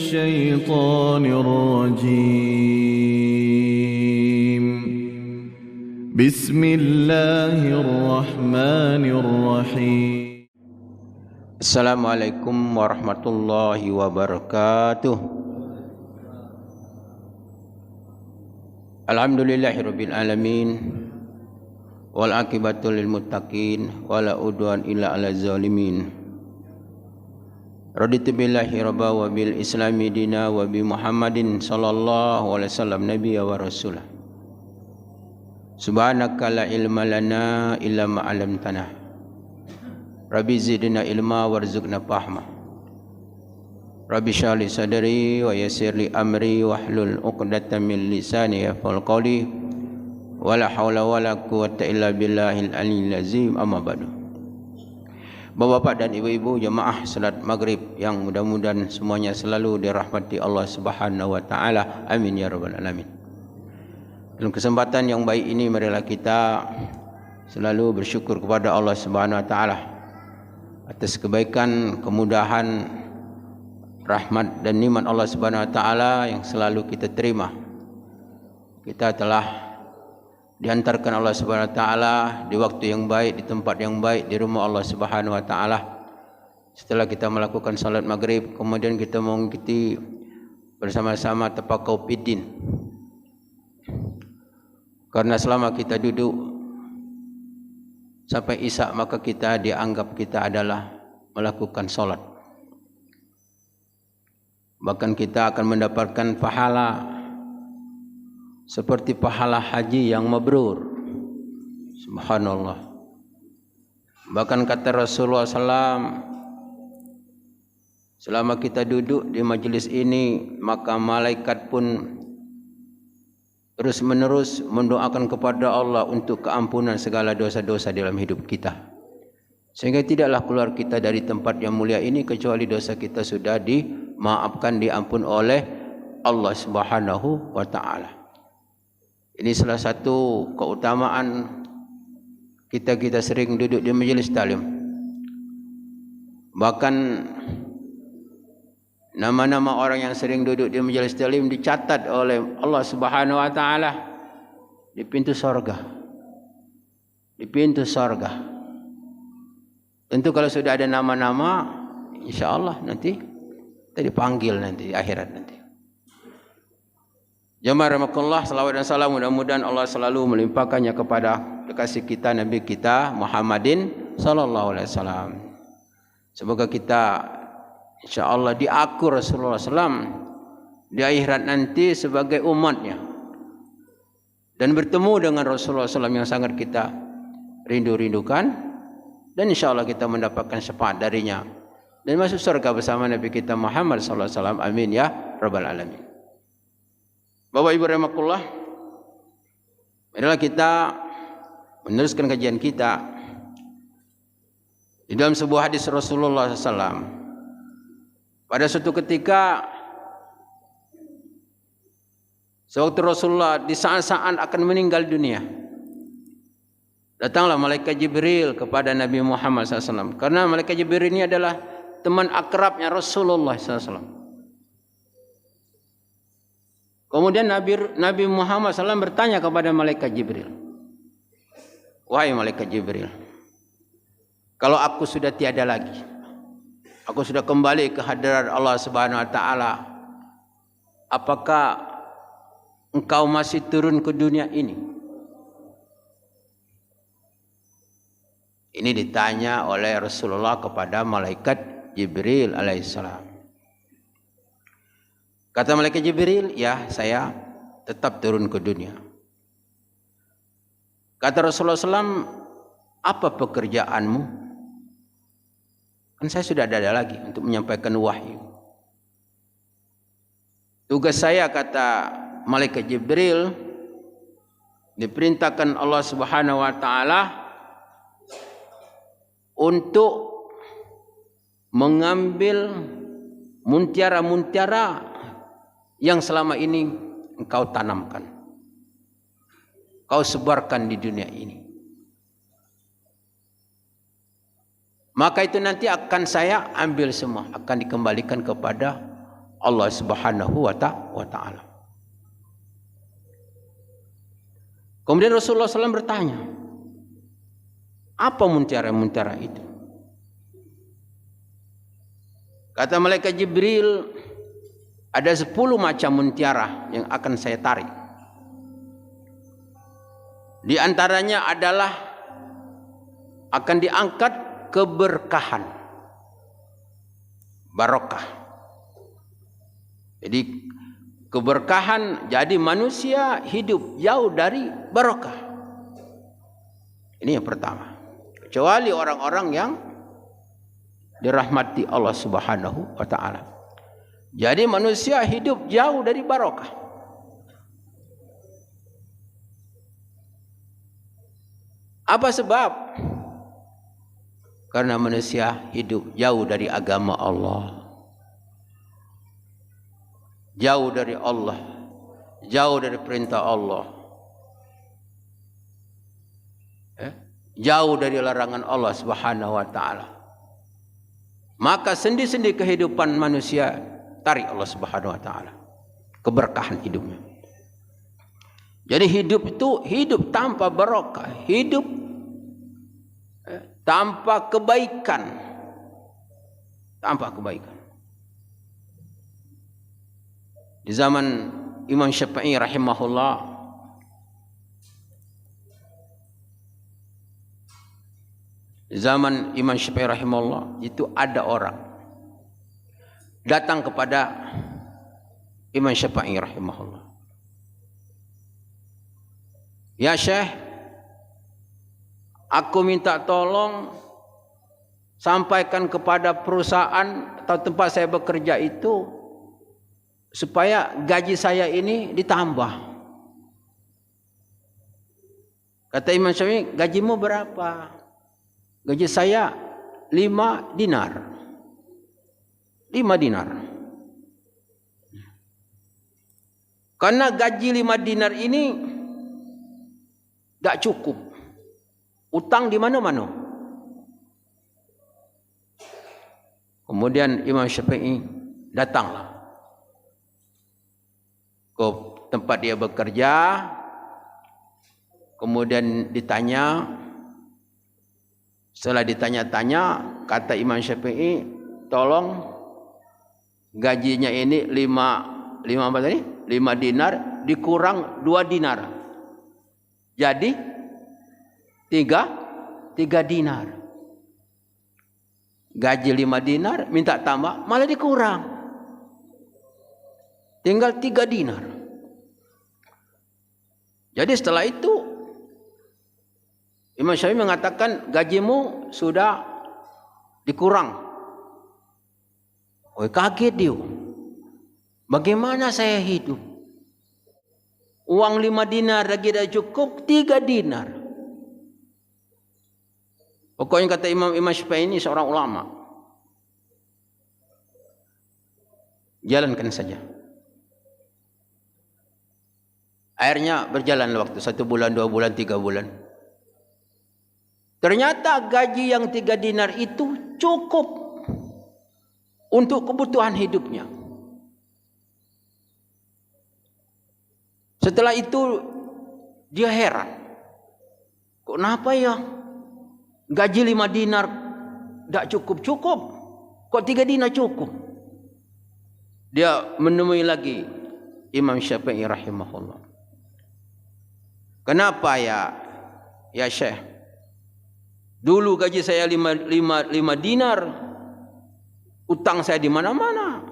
الشيطان الرجيم. بسم الله الرحمن الرحيم. Assalamualaikum warahmatullahi wabarakatuh. Alhamdulillahirabbil alamin. Wal akibatu lil muttaqin wala udwan illa 'alal zalimin. Raditu billahi rabba wa bil islami dina wa bi Muhammadin sallallahu alaihi wasallam nabiyya wa rasulah. Subhanaka la ilma lana illa ma 'allamtana. Rabbi zidna ilma warzuqna fahma. Rabbi shrah li sadri wa yassir li amri wahlul 'uqdatam min lisani yafqahu qawli. Wala haula wala quwwata illa billahil aliyyil azim. Amma ba'du. Bapak-bapak dan ibu-ibu jemaah salat maghrib yang mudah-mudahan semuanya selalu dirahmati Allah Subhanahu wa taala. Amin ya rabbal alamin. Dalam kesempatan yang baik ini marilah kita selalu bersyukur kepada Allah Subhanahu wa taala atas kebaikan, kemudahan, rahmat dan nikmat Allah Subhanahu wa taala yang selalu kita terima. Kita telah diantarkan Allah Subhanahu wa taala di waktu yang baik, di tempat yang baik, di rumah Allah Subhanahu wa taala. Setelah kita melakukan salat maghrib, kemudian kita mengikuti bersama-sama tafaqquh fiddin. Karena selama kita duduk sampai isya maka kita dianggap kita adalah melakukan solat. Bahkan kita akan mendapatkan pahala seperti pahala haji yang mabrur. Subhanallah. Bahkan kata Rasulullah SAW, selama kita duduk di majlis ini maka malaikat pun terus menerus mendoakan kepada Allah untuk keampunan segala dosa-dosa dalam hidup kita. Sehingga tidaklah keluar kita dari tempat yang mulia ini kecuali dosa kita sudah dimaafkan, diampun oleh Allah Subhanahu wa taala. Ini salah satu keutamaan kita sering duduk di majelis taklim. Bahkan nama-nama orang yang sering duduk di majelis taklim dicatat oleh Allah Subhanahu wa taala di pintu surga. Di pintu surga. Tentu kalau sudah ada nama-nama, insyaallah nanti kita dipanggil nanti di akhirat nanti. Jamaah rahimakumullah, salawat dan salam mudah-mudahan Allah selalu melimpahkannya kepada kekasih kita Nabi kita Muhammadin sallallahu alaihi wasallam. Semoga kita insyaallah diakur Rasulullah SAW di akhirat nanti sebagai umatnya dan bertemu dengan Rasulullah SAW yang sangat kita rindu-rindukan, dan insyaallah kita mendapatkan syafaat darinya dan masuk surga bersama Nabi kita Muhammad SAW. Amin ya rabbal alamin. Bapak Ibu rahimakumullah, marilah kita meneruskan kajian kita di dalam sebuah hadis Rasulullah SAW. Pada suatu ketika, sewaktu Rasulullah di saat-saat akan meninggal dunia, datanglah malaikat Jibril kepada Nabi Muhammad SAW. Karena malaikat Jibril ini adalah teman akrabnya Rasulullah SAW. Kemudian Nabi Muhammad SAW bertanya kepada malaikat Jibril, wahai malaikat Jibril, kalau aku sudah tiada lagi, aku sudah kembali ke hadirat Allah Subhanahu wa taala, apakah engkau masih turun ke dunia ini? Ini ditanya oleh Rasulullah kepada malaikat Jibril alaihissalam. Kata malaikat Jibril, ya saya tetap turun ke dunia. Kata Rasulullah SAW, apa pekerjaanmu? Kan saya sudah ada lagi untuk menyampaikan wahyu. Tugas saya, kata malaikat Jibril, diperintahkan Allah Subhanahu wa taala untuk mengambil muntiara-muntiara yang selama ini engkau tanamkan, kau sebarkan di dunia ini. Maka itu nanti akan saya ambil semua, akan dikembalikan kepada Allah Subhanahu wa taala. Kemudian Rasulullah SAW bertanya, apa mutiara-mutiara itu? Kata malaikat Jibril, ada 10 macam mutiara yang akan saya tarik. Di antaranya adalah akan diangkat keberkahan, barokah. Jadi keberkahan, jadi manusia hidup jauh dari barokah. Ini yang pertama. Kecuali orang-orang yang dirahmati Allah Subhanahu wa taala. Jadi manusia hidup jauh dari barokah. Apa sebab? Karena manusia hidup jauh dari agama Allah. Jauh dari Allah, jauh dari perintah Allah, jauh dari larangan Allah Subhanahu wa taala. Maka sendi-sendi kehidupan manusia tarik Allah Subhanahu wa taala, keberkahan hidupnya. Jadi hidup itu hidup tanpa barokah, hidup tanpa kebaikan, tanpa kebaikan. Di zaman Imam Syafi'i rahimahullah, itu ada orang datang kepada Imam Syafi'i rahimahullah. Ya Syekh, aku minta tolong sampaikan kepada perusahaan atau tempat saya bekerja itu supaya gaji saya ini ditambah. Kata Imam Syafi'i, gajimu berapa? Gaji saya 5 dinar. 5 dinar. Karena gaji 5 dinar ini tak cukup. Utang di mana-mana. Kemudian Imam Syafi'i datanglah ke tempat dia bekerja, kemudian ditanya. Setelah ditanya-tanya, kata Imam Syafi'i, tolong gajinya ini 5 apa tadi? 5 dinar dikurang 2 dinar. Jadi 3 dinar. Gaji 5 dinar minta tambah malah dikurang. Tinggal 3 dinar. Jadi setelah itu Imam Syafi'i mengatakan gajimu sudah dikurang. Oh, kaget dia. Bagaimana saya hidup? Uang 5 dinar lagi tidak cukup, 3 dinar. Pokoknya kata Imam Syafi'i ini seorang ulama. Jalankan saja. Akhirnya berjalan waktu 1 bulan, 2 bulan, 3 bulan. Ternyata gaji yang 3 dinar itu cukup untuk kebutuhan hidupnya. Setelah itu dia heran. Kenapa ya? Gaji 5 dinar tidak cukup-cukup. Kok 3 dinar cukup? Dia menemui lagi Imam Syafi'i rahimahullah. Kenapa ya Syekh? Dulu gaji saya 5 dinar, utang saya di mana-mana.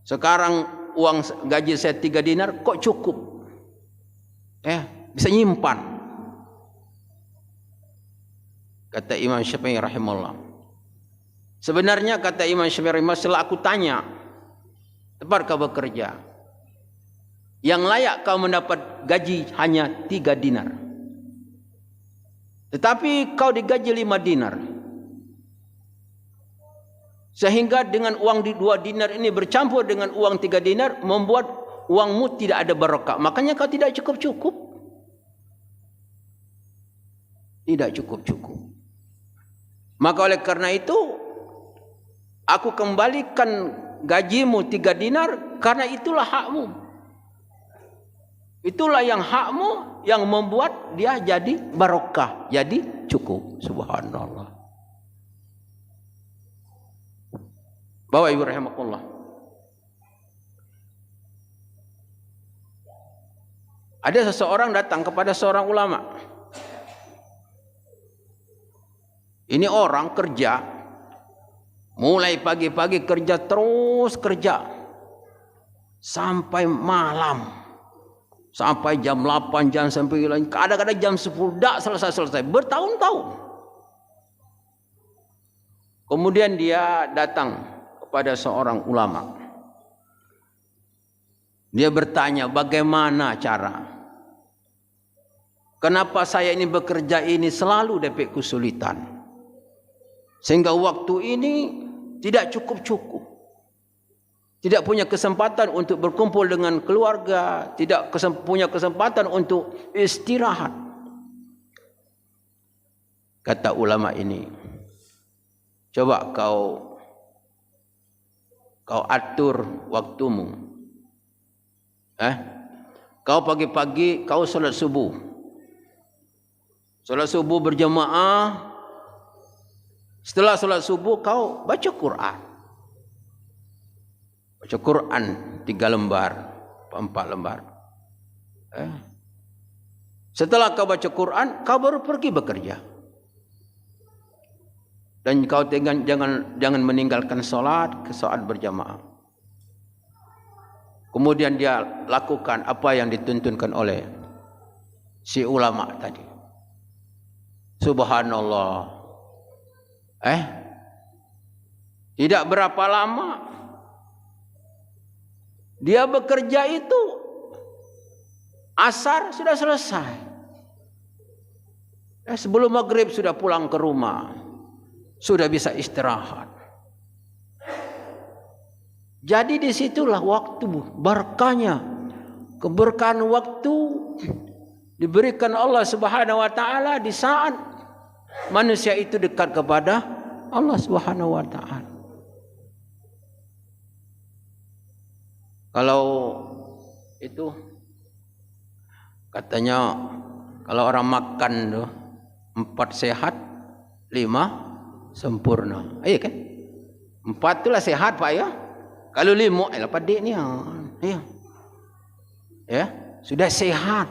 Sekarang uang gaji saya 3 dinar, kok cukup? Bisa nyimpan. Kata Imam Syafi'i rahimahullah. Sebenarnya kata Imam Syafi'i rahimahullah, setelah aku tanya, tempat kau bekerja, yang layak kau mendapat gaji hanya 3 dinar. Tetapi kau digaji 5 dinar. Sehingga dengan uang 2 dinar ini bercampur dengan uang 3 dinar, membuat uangmu tidak ada barokah. Makanya kau tidak cukup-cukup. Tidak cukup-cukup. Maka oleh karena itu, aku kembalikan gajimu 3 dinar, karena itulah hakmu. Itulah yang hakmu yang membuat dia jadi barokah, jadi cukup. Subhanallah. Bapak Ibu rahimakumullah. Ada seseorang datang kepada seorang ulama. Ini orang kerja, mulai pagi-pagi kerja terus kerja sampai malam. Sampai jam 8, jam 9, kadang-kadang jam 10 dah selesai, bertahun-tahun. Kemudian dia datang kepada seorang ulama. Dia bertanya, bagaimana cara? Kenapa saya ini bekerja ini selalu dapat kesulitan? Sehingga waktu ini tidak cukup-cukup. Tidak punya kesempatan untuk berkumpul dengan keluarga, tidak punya kesempatan untuk istirahat. Kata ulama ini, coba kau atur waktumu. Kau pagi-pagi kau salat subuh. Salat subuh berjamaah. Setelah salat subuh kau baca Quran. Baca Quran 3 lembar, 4 lembar. Setelah kau baca Quran, kau baru pergi bekerja. Dan kau jangan meninggalkan salat ke saat berjamaah. Kemudian dia lakukan apa yang dituntunkan oleh si ulama tadi. Subhanallah. Tidak berapa lama dia bekerja itu asar sudah selesai. Sebelum maghrib sudah pulang ke rumah. Sudah bisa istirahat. Jadi disitulah waktu berkahnya. Keberkahan waktu diberikan Allah Subhanahu wa taala di saat manusia itu dekat kepada Allah Subhanahu wa taala. Kalau itu katanya kalau orang makan tuh 4 sehat, 5 sempurna. Iya kan? 4 itulah sehat Pak ya. Kalau 5 apa dik ni? Ya. Ya, sudah sehat.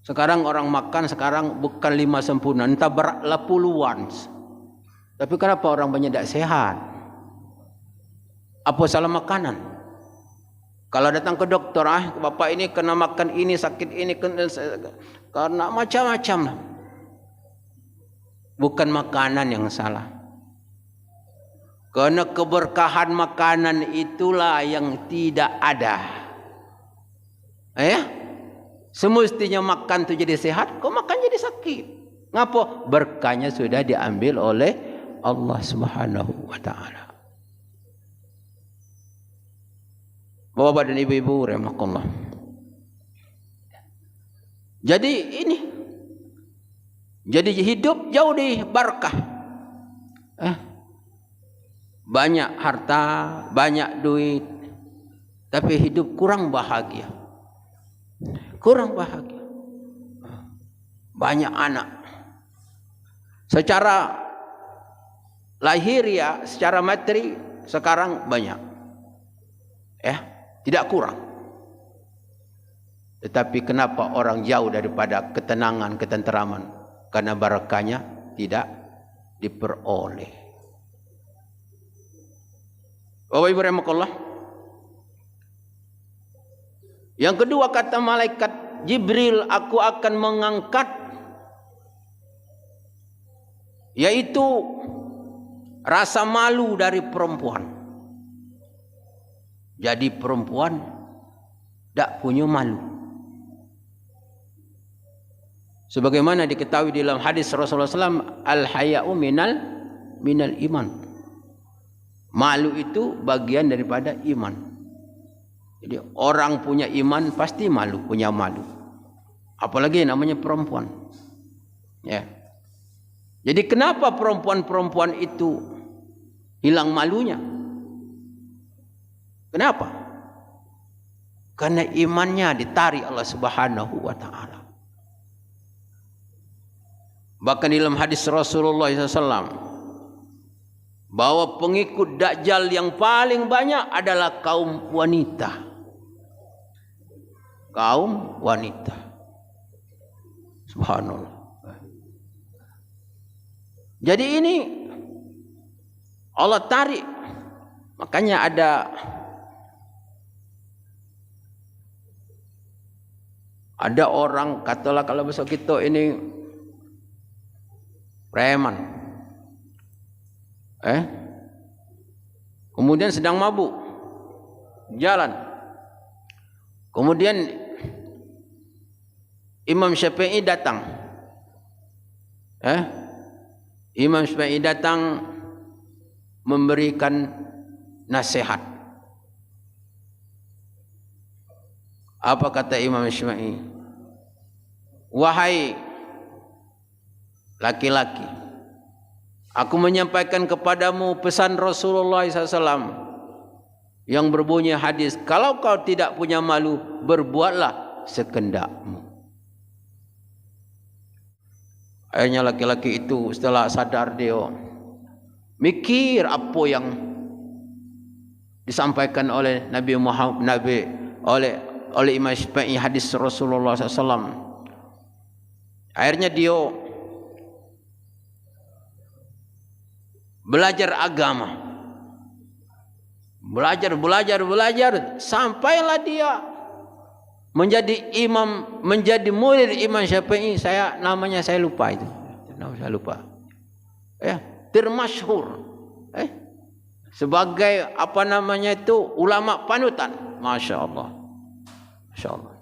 Sekarang orang makan sekarang bukan 5 sempurna, entah berapa puluhan. Tapi kenapa orang banyak tidak sehat? Apa salah makanan? Kalau datang ke dokter, bapak ini kena makan ini, sakit ini, karena macam-macam lah. Bukan makanan yang salah. Karena keberkahan makanan itulah yang tidak ada. Semestinya makan tu jadi sehat, kok makan jadi sakit? Ngapa? Berkahnya sudah diambil oleh Allah Subhanahu wa taala. Bapak dan ibu-ibu rahimakumullah. Jadi ini jadi hidup jauh di barakah. Banyak harta, banyak duit, tapi hidup kurang bahagia. Kurang bahagia. Banyak anak. Secara lahiriah, secara materi sekarang banyak. Tidak kurang. Tetapi kenapa orang jauh daripada ketenangan, ketenteraman? Karena barakahnya tidak diperoleh. Bapak Ibu rahimakumullah. Yang kedua kata malaikat Jibril, aku akan mengangkat yaitu rasa malu dari perempuan. Jadi perempuan tak punya malu. Sebagaimana diketahui dalam hadis Rasulullah SAW, al-haya'u minal iman. Malu itu bagian daripada iman. Jadi orang punya iman pasti malu, punya malu. Apalagi namanya perempuan. Ya. Jadi kenapa perempuan-perempuan itu hilang malunya? Kenapa? Karena imannya ditarik Allah Subhanahu wa taala. Bahkan dalam hadis Rasulullah SAW bahwa pengikut Dajjal yang paling banyak adalah kaum wanita. Kaum wanita. Subhanallah. Jadi ini Allah tarik. Makanya ada orang katalah kalau besok kita ini preman, kemudian sedang mabuk jalan, kemudian Imam Syafi'i datang, Imam Syafi'i datang memberikan nasihat. Apa kata Imam Syafi'i? Wahai laki-laki, aku menyampaikan kepadamu pesan Rasulullah SAW yang berbunyi hadis, kalau kau tidak punya malu, berbuatlah sekendakmu. Akhirnya laki-laki itu setelah sadar dia mikir apa yang disampaikan oleh Nabi Muhammad, oleh Imam Syafi'i hadis Rasulullah SAW. Akhirnya dia belajar agama, belajar sampailah dia menjadi imam, menjadi murid Imam Syafi'i. Namanya saya lupa itu, saya lupa. Termasyhur sebagai apa namanya itu ulama panutan. Masya Allah, Masya Allah.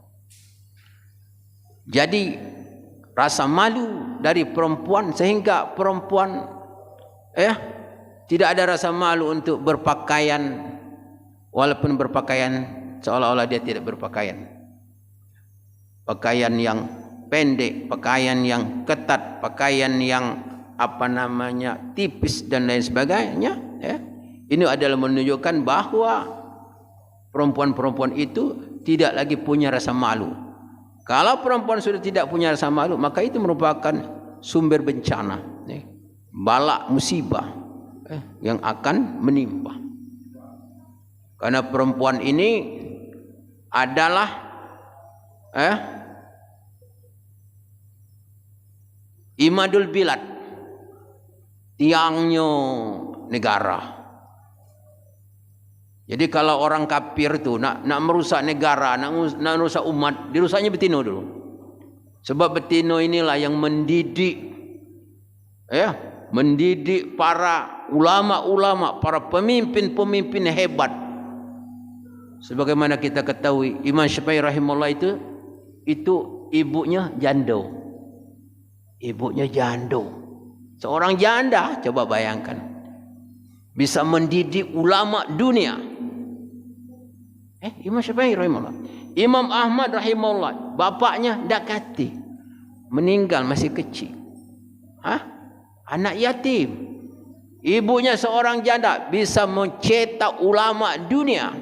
Jadi rasa malu dari perempuan sehingga perempuan tidak ada rasa malu untuk berpakaian, walaupun berpakaian seolah-olah dia tidak berpakaian. Pakaian yang pendek, pakaian yang ketat, pakaian yang apa namanya tipis dan lain sebagainya. Ini adalah menunjukkan bahwa perempuan-perempuan itu tidak lagi punya rasa malu. Kalau perempuan sudah tidak punya rasa malu, maka itu merupakan sumber bencana, bala musibah yang akan menimpa. Karena perempuan ini adalah imadul bilad, tiangnya negara. Jadi kalau orang kafir itu nak merusak negara, nak merusak umat, dirusaknya betino dulu. Sebab betino inilah yang mendidik mendidik para ulama-ulama, para pemimpin-pemimpin hebat. Sebagaimana kita ketahui, Imam Syafi'i rahimahullah itu ibunya janda. Ibunya janda. Seorang janda, coba bayangkan, bisa mendidik ulama dunia. Imam Syafi'i rahimahullah. Imam Ahmad rahimahullah, bapaknya dakati, meninggal masih kecil. Anak yatim. Ibunya seorang janda, bisa mencetak ulama dunia.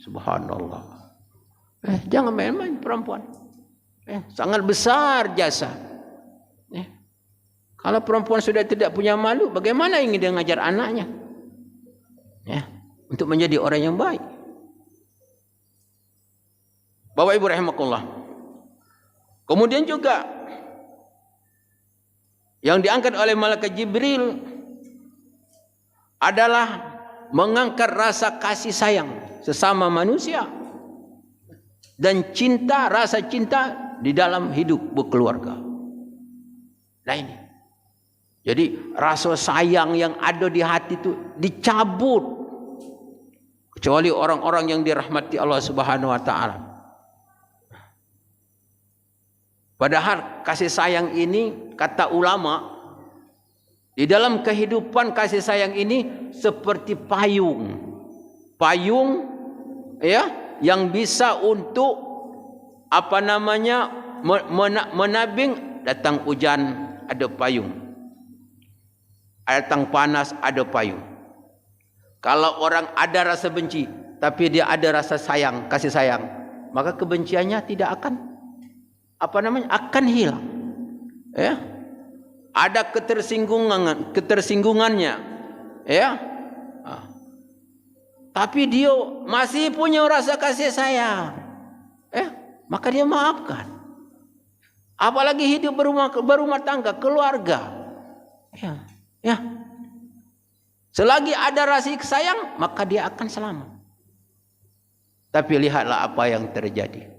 Subhanallah. Jangan main-main perempuan. Sangat besar jasa. Kalau perempuan sudah tidak punya malu, bagaimana ingin dia mengajar anaknya? Untuk menjadi orang yang baik. Bapak Ibu rahimakumullah. Kemudian juga yang diangkat oleh malaikat Jibril adalah mengangkat rasa kasih sayang sesama manusia dan cinta, rasa cinta di dalam hidup berkeluarga. Nah ini. Jadi rasa sayang yang ada di hati itu dicabut, kecuali orang-orang yang dirahmati Allah Subhanahu wa taala. Padahal kasih sayang ini, kata ulama, di dalam kehidupan kasih sayang ini seperti payung. Payung yang bisa untuk apa namanya menabing, datang hujan ada payung. Datang panas ada payung. Kalau orang ada rasa benci, tapi dia ada rasa sayang, kasih sayang, maka kebenciannya tidak akan akan hilang. Ya. Ada ketersinggungannya. Ya. Tapi dia masih punya rasa kasih sayang. Maka dia maafkan. Apalagi hidup berumah tangga, keluarga. Ya. Selagi ada rasa sayang, maka dia akan selamat. Tapi lihatlah apa yang terjadi.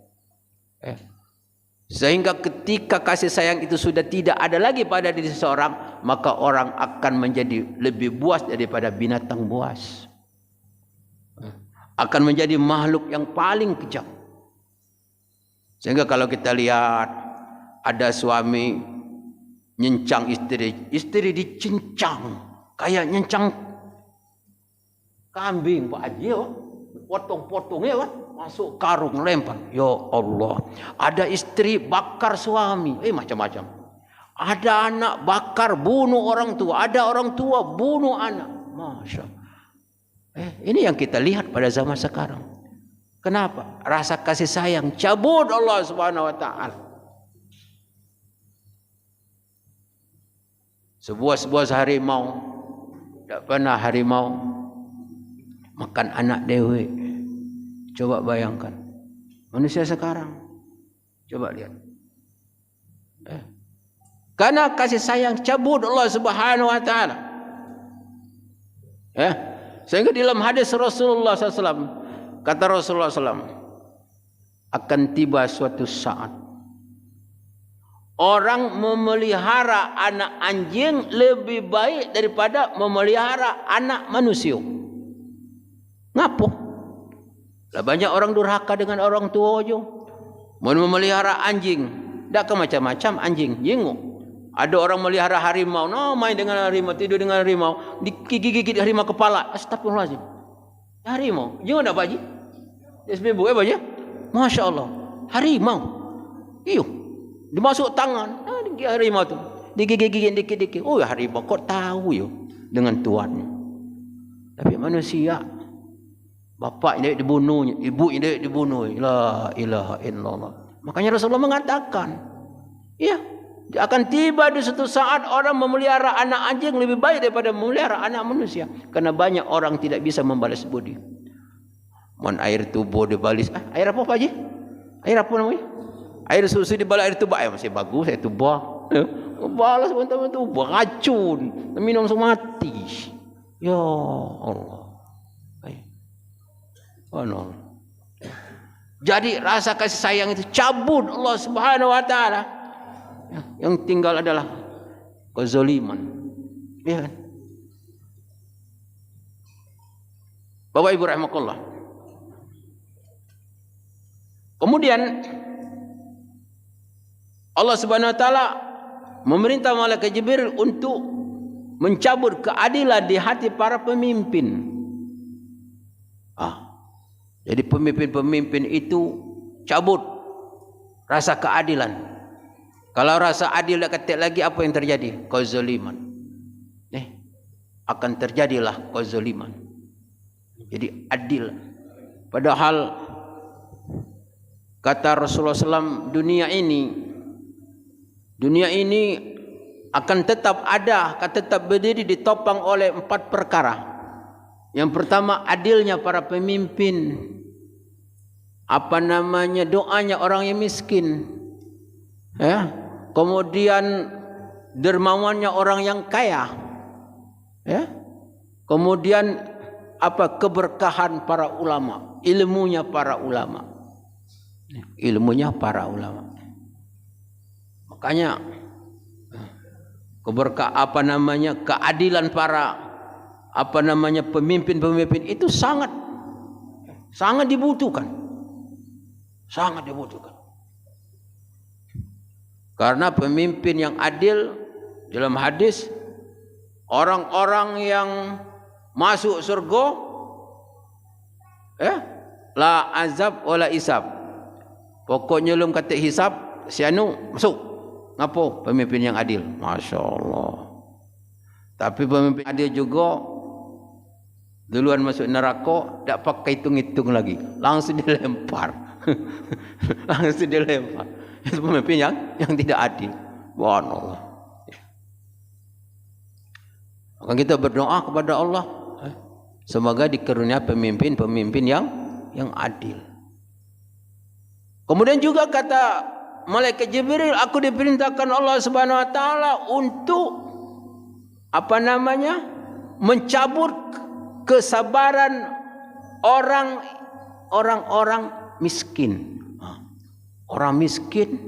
Sehingga ketika kasih sayang itu sudah tidak ada lagi pada diri seseorang, maka orang akan menjadi lebih buas daripada binatang buas. Akan menjadi makhluk yang paling kejam. Sehingga kalau kita lihat ada suami nyencang istri dicincang kayak nyencang kambing Pak Haji, potong-potongnya masuk karung lempar. Ya Allah, ada istri bakar suami, macam-macam. Ada anak bakar bunuh orang tua, ada orang tua bunuh anak. Masya Allah. Ini yang kita lihat pada zaman sekarang. Kenapa? Rasa kasih sayang cabut Allah Subhanahu wa taala. Sebuah harimau, tidak pernah harimau makan anak dewe. Coba bayangkan manusia sekarang, coba lihat. Karena kasih sayang cabut Allah Subhanahu wa taala. Sehingga dalam hadis Rasulullah SAW, kata Rasulullah SAW, akan tiba suatu saat orang memelihara anak anjing lebih baik daripada memelihara anak manusia. Ngapo? Lah banyak orang durhaka dengan orang tua aja. Mau memelihara anjing, dak ke macam-macam anjing, jenguk. Ada orang melihara harimau, main dengan harimau, tidur dengan harimau, digigit harimau kepala. Astagfirullahaladzim. Harimau, jangan apa Haji? SBB apa aja? Masya Allah, harimau. Iyo, dimasuk tangan, harimau tu, digigit dikit-dikit. Oh ya harimau, kok tahu yo dengan tuannya. Tapi manusia, bapak ini dibunuh, ibu ini dibunuh. La ilaha illallah. Makanya Rasulullah mengatakan, ya. Akan tiba di suatu saat orang memelihara anak anjing lebih baik daripada memelihara anak manusia. Karena banyak orang tidak bisa membalas budi. Mon air tubuh dibalas. Air apa Pak Haji? Air apa namanya? Air susu dibalas air tubuh. Masih bagus air tubuh. Balas teman-teman itu beracun. Minum mati. Ya Allah. Allah. Jadi rasa kasih sayang itu cabut Allah Subhanahu wa taala. Yang tinggal adalah kezaliman. Ya kan? Bapak Ibu rahimakumullah. Kemudian Allah Subhanahu wa taala memerintah malaikat Jibril untuk mencabut keadilan di hati para pemimpin. Jadi pemimpin-pemimpin itu cabut rasa keadilan. Kalau rasa adil dah ketik lagi, apa yang terjadi? Kezaliman. Akan terjadilah kezaliman. Jadi adil. Padahal kata Rasulullah SAW, dunia ini akan tetap ada, akan tetap berdiri ditopang oleh 4 perkara. Yang pertama, adilnya para pemimpin. Doanya orang yang miskin. Kemudian dermawannya orang yang kaya. Kemudian keberkahan para ulama, ilmunya para ulama. Makanya keadilan para pemimpin-pemimpin itu sangat dibutuhkan. Sangat dibutuhkan. Karena pemimpin yang adil, dalam hadis, orang-orang yang masuk surga la azab wala isab. Pokoknya belum kata hisab, sianu masuk. Ngapo? Pemimpin yang adil. Masya Allah. Tapi pemimpin adil juga Duluan masuk neraka, tak pakai hitung-hitung lagi, langsung dilempar. Langsung dilempar. Itu pemimpin yang tidak adil. Subhanallah. Maka kita berdoa kepada Allah, semoga dikaruniai pemimpin-pemimpin yang adil. Kemudian juga kata malaikat Jibril, aku diperintahkan Allah Subhanahu wa taala untuk mencabut kesabaran orang-orang miskin. Orang miskin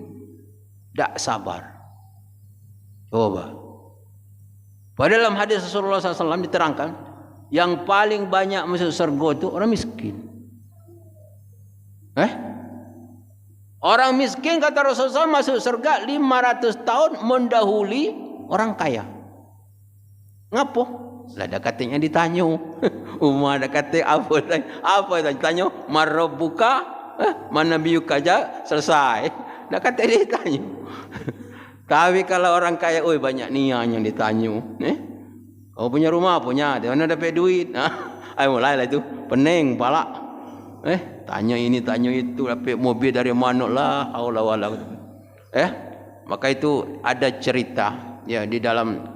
tak sabar. Coba. Pada dalam hadis Rasulullah SAW diterangkan, yang paling banyak masuk surga itu orang miskin. Orang miskin kata Rasulullah masuk surga 500 tahun mendahului orang kaya. Ngapo? Lah ada katanya ditanya. Umar ada kata apa ditanya? Marabbuka, mana biyuka aja selesai. Dah kata dia ditanya. Tapi kalau orang kaya, oi banyak niat yang ditanya. Kau punya rumah punya, di mana dapat duit? Ayo mulailah itu, pening pala. Tanya ini, tanya itu, dapat mobil dari mana lah, Allah wala. Maka itu ada cerita ya di dalam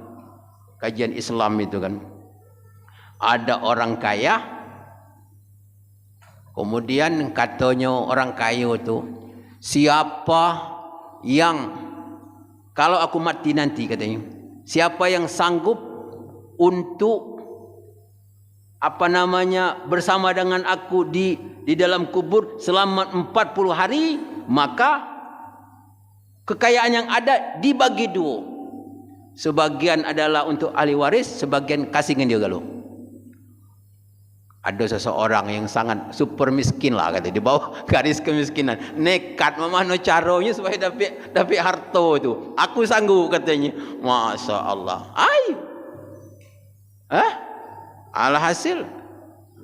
kajian Islam itu kan. Ada orang kaya, kemudian katanya orang kaya itu, siapa yang kalau aku mati nanti katanya, siapa yang sanggup untuk bersama dengan aku di dalam kubur selama 40 hari, maka kekayaan yang ada dibagi dua. Sebagian adalah untuk ahli waris, sebagian kasihkan dia galau. Ada seseorang yang sangat super miskin lah kata, di bawah garis kemiskinan, nekat memano caranya supaya dapat harta itu. Aku sanggup katanya. Masya Allah. Alhasil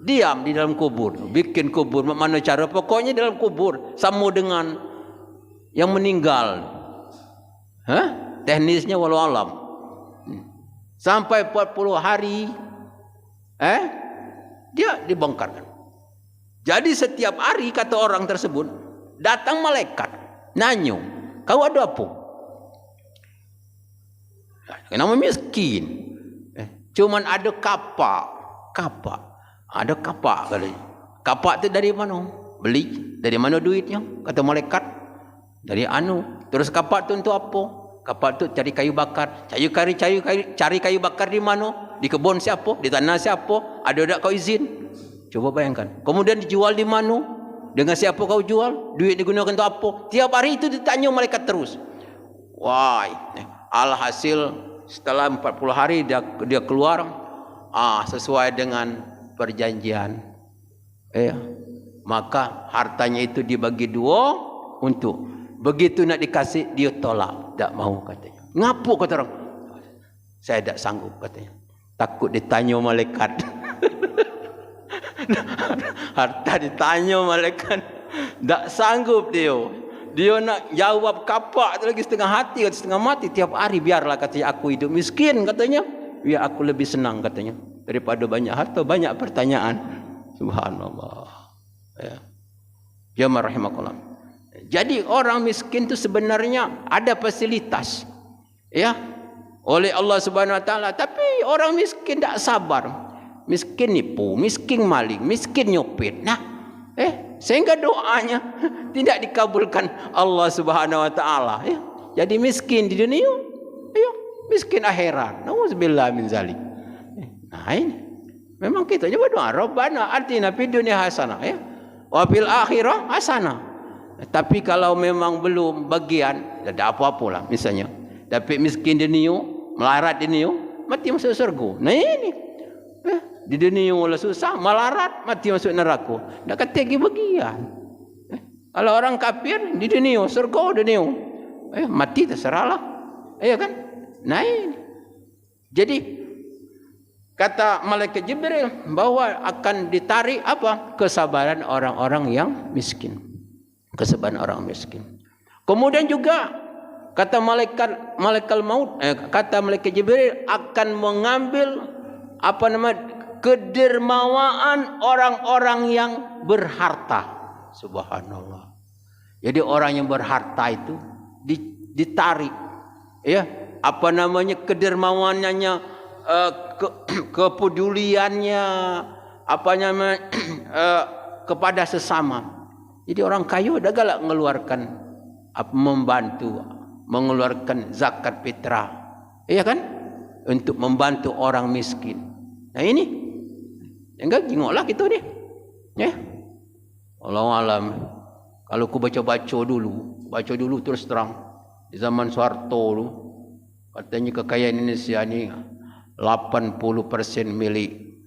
diam di dalam kubur, bikin kubur memano cara, pokoknya dalam kubur sama dengan yang meninggal. Teknisnya walau alam. Sampai 40 hari dia dibongkarkan. Jadi setiap hari kata orang tersebut datang malaikat nanyo, kau ada apa? Kenapa miskin? Cuman ada kapak. Ada kapak katanya. Kapak itu dari mana? Beli. Dari mana duitnya? Kata malaikat. Dari Terus kapak itu untuk apa? Kapak itu cari kayu bakar. Cari kayu bakar di mana? Di kebun siapa? Di tanah siapa? Ada tak kau izin? Coba bayangkan. Kemudian dijual di mana? Dengan siapa kau jual? Duit digunakan untuk apa? Tiap hari itu ditanya malaikat terus. Wah, alhasil setelah 40 hari dia keluar, sesuai dengan perjanjian. Maka hartanya itu dibagi dua untuk. Begitu nak dikasih, dia tolak, tak mau katanya. Ngapu kata orang? Saya tak sanggup katanya. Takut ditanya malaikat. Harta ditanya malaikat, tak sanggup dia. Dia nak jawab kapak tu lagi setengah hati atau setengah mati. Tiap hari biarlah katanya aku hidup miskin katanya. Biar aku lebih senang katanya. Daripada banyak harta, banyak pertanyaan. Subhanallah. Ya rahimakumullah. Jadi orang miskin itu sebenarnya ada fasilitas. Oleh Allah Subhanahu wa taala, tapi orang miskin tak sabar. Miskin nipu, miskin maling, miskin nyopet. Sehingga doanya tidak dikabulkan Allah Subhanahu wa taala. Jadi miskin di dunia, miskin akhirat. Nauzubillah min zalik. Ini memang kita coba doa, Rabbana atina fid dunya hasanah wa fil akhirah hasanah. Tapi kalau memang belum bagian, tak apa-apalah misalnya. Dapat miskin di dunia, melarat di dunia, mati masuk surga. Nah ini di dunia wala susah, melarat, mati masuk neraka. Tak kata lagi bagian. Kalau orang kafir di dunia, surga dunia, mati terserahlah. Kan? Nah ini. Jadi kata malaikat Jibril bahwa akan ditarik apa? Kesabaran orang-orang yang miskin. Kesabaran orang miskin. Kemudian juga kata malaikat maut, kata malaikat Jibril akan mengambil kedermawaan orang-orang yang berharta. Subhanallah. Jadi orang yang berharta itu ditarik, ya, apa namanya, kedermawannya, kepeduliannya, apa namanya, kepada sesama. Jadi orang kaya dah galak mengeluarkan, membantu, mengeluarkan zakat fitrah, iya kan, untuk membantu orang miskin. Nah ini, enggak jengoklah kita ni, ya. Allah alam. Kalau aku baca dulu terus terang di zaman Soeharto dulu, katanya kekayaan Indonesia ni 80% milik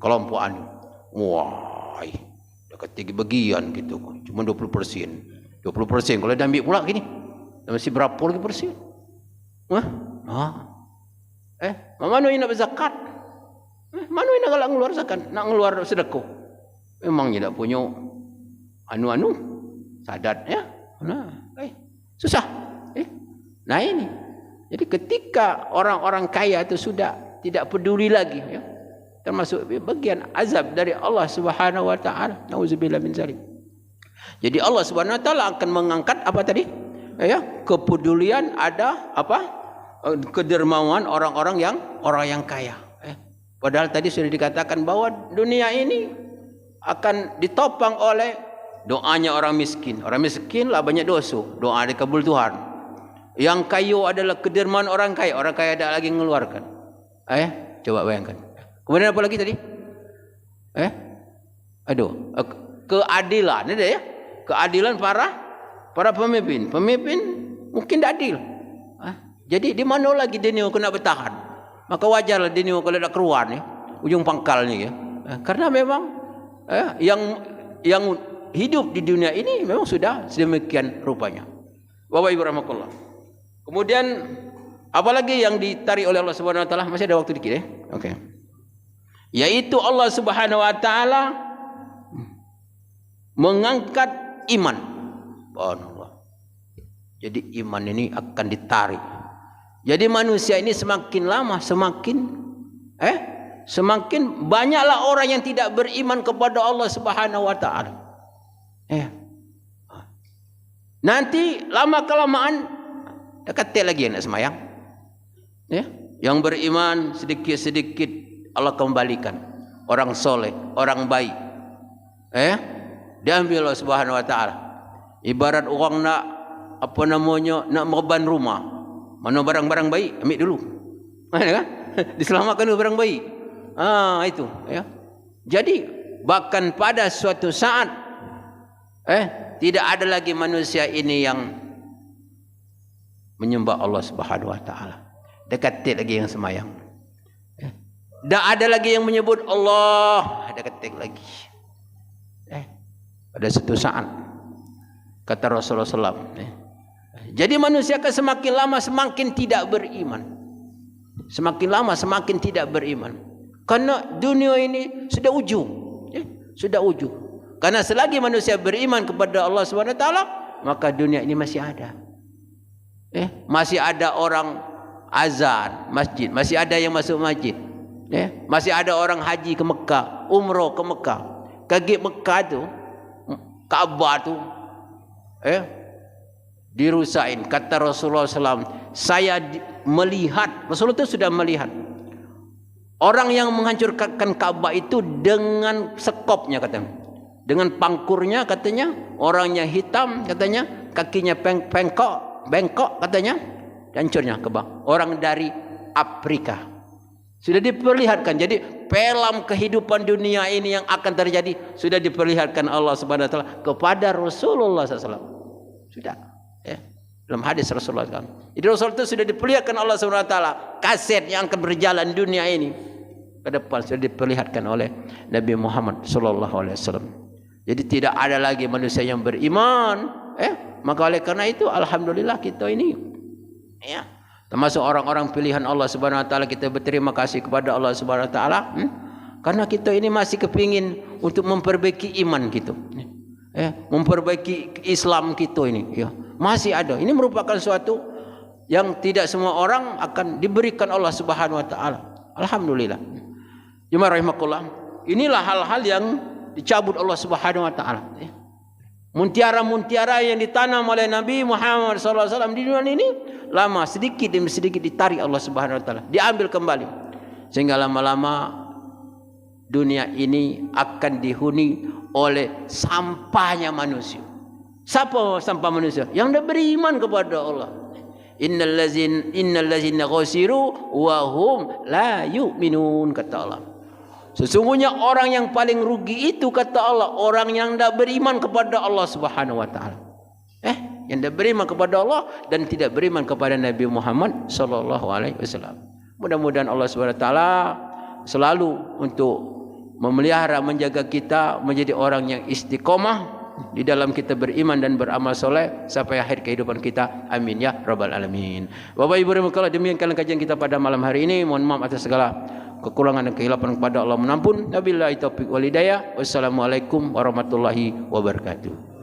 kelompok anu. Wah, dah kata bagian gitu, cuma 20%. 20% kalau dah ambil pula gini, masih berapa lagi persen? Mana yang nak berzakat? Mana yang nak ngeluar zakat? Nak ngeluar sedekah? Memangnya tak punya anu sadat, ya. Susah. Nah ini. Jadi ketika orang-orang kaya itu sudah tidak peduli lagi, ya, termasuk bagian azab dari Allah Subhanahu wa taala. Nauzubillah min zalik. Jadi Allah Subhanahu wa taala akan mengangkat apa tadi? Ya, kepedulian, ada apa? Kedermawan orang yang kaya. Padahal tadi sudah dikatakan bahwa dunia ini akan ditopang oleh doanya orang miskin. Orang miskin lah banyak dosa, doa dikabul Tuhan. Yang kaya adalah kedermawan orang kaya. Orang kaya tak lagi mengeluarkan. Coba bayangkan. Kemudian apa lagi tadi? Keadilan, ada ya? Keadilan para pemimpin. Pemimpin mungkin tak adil. Jadi di mana lagi dunia aku nak bertahan? Maka wajarlah dunia kalau nak keluar ni, ujung pangkalnya, ya. Karena memang yang hidup di dunia ini memang sudah sedemikian rupanya. Bapak Ibu rahmatullah. Kemudian apalagi yang ditarik oleh Allah Subhanahu wa taala? Masih ada waktu dikit, ya. Okey. Yaitu Allah Subhanahu wa taala mengangkat iman. Subhanallah. Jadi iman ini akan ditarik. Jadi manusia ini semakin lama semakin banyaklah orang yang tidak beriman kepada Allah Subhanahu wa taala. Nanti lama kelamaan dekat lagi yang nak semayang. Yang beriman sedikit-sedikit Allah kembalikan. Orang soleh, orang baik. Diambil Allah Subhanahu wa taala. Ibarat orang nak merban rumah. Mana barang-barang baik, ambil dulu. Kan? Diselamatkan dulu barang baik. Itu, ya. Jadi bahkan pada suatu saat tidak ada lagi manusia ini yang menyembah Allah Subhanahu wa taala. Dekat lagi yang semayang. Tak ada lagi yang menyebut Allah, dekat lagi. Pada suatu saat kata Rasulullah SAW, jadi manusia akan semakin lama semakin tidak beriman. Semakin lama semakin tidak beriman. Karena dunia ini sudah ujung. Sudah ujung. Karena selagi manusia beriman kepada Allah Subhanahu wa taala, maka dunia ini masih ada. Masih ada orang azan masjid, masih ada yang masuk masjid. Masih ada orang haji ke Mekah, umrah ke Mekah. Kaki Mekah tu, Kaabah tu, dirusain. Kata Rasulullah SAW, saya melihat, Rasulullah itu sudah melihat orang yang menghancurkan Kaabah itu dengan sekopnya, katanya, dengan pangkurnya, katanya, orangnya hitam, katanya, kakinya bengkok, katanya, hancurnya Kaabah. Orang dari Afrika sudah diperlihatkan. Jadi pelam kehidupan dunia ini yang akan terjadi sudah diperlihatkan Allah Subhanahu wa taala kepada Rasulullah SAW. Sudah. Dalam hadis Rasulullah SAW. Jadi Rasul itu sudah diperlihatkan Allah SWT kaset yang akan berjalan dunia ini ke depan sudah diperlihatkan oleh Nabi Muhammad SAW. Jadi tidak ada lagi manusia yang beriman. Maka oleh karena itu alhamdulillah kita ini, termasuk orang-orang pilihan Allah Subhanahu wa taala, kita berterima kasih kepada Allah Subhanahu wa taala karena kita ini masih kepingin untuk memperbaiki iman kita. Memperbaiki Islam kita ini, masih ada. Ini merupakan suatu yang tidak semua orang akan diberikan Allah Subhanahu wa taala. Alhamdulillah. Jemaah rahimakumullah. Inilah hal-hal yang dicabut Allah Subhanahu wa taala. Muntiara-muntiara yang ditanam oleh Nabi Muhammad SAW di dunia ini lama sedikit demi sedikit ditarik Allah Subhanahu wa taala, diambil kembali. Sehingga lama-lama dunia ini akan dihuni oleh sampahnya manusia. Siapa sampah manusia? Yang tidak beriman kepada Allah. Innal ladzina khasiru wa hum la yu'minun, kata Allah. Sesungguhnya orang yang paling rugi itu, kata Allah, orang yang tidak beriman kepada Allah Subhanahu wa taala. Yang tidak beriman kepada Allah dan tidak beriman kepada Nabi Muhammad sallallahu alaihi wasallam. Mudah-mudahan Allah Subhanahu wa taala selalu untuk memelihara, menjaga kita menjadi orang yang istiqomah di dalam kita beriman dan beramal soleh sampai akhir kehidupan kita. Amin ya rabbal alamin. Bapak Ibu rahimahullah, demikian kajian kita pada malam hari ini. Mohon maaf atas segala kekurangan dan kehilapan kepada Allah menampun. Wabillahi taufiq wal hidayah. Wassalamualaikum warahmatullahi wabarakatuh.